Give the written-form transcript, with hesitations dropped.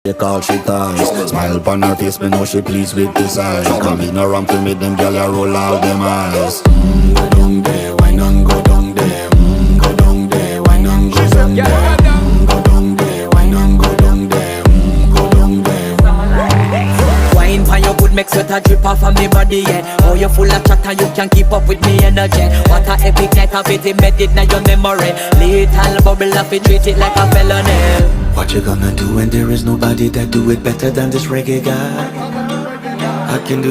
They call she ties. Smile upon her face, me know she pleased with this eyes. Come in around to me, them gyal a roll out them eyes. Go down there, why not go down there? Go down there, why not go down there? Go down there, why not go down there? Go down there. Wine pan your good, make sweat a drip off of me body, yeah. Oh, you full of chatter, you can't keep up with me energy. What a epic night of it, embedded in your memory. Little bubble up, it treat it like a felony. What you gonna do when there is nobody that do it better than this reggae guy? I can do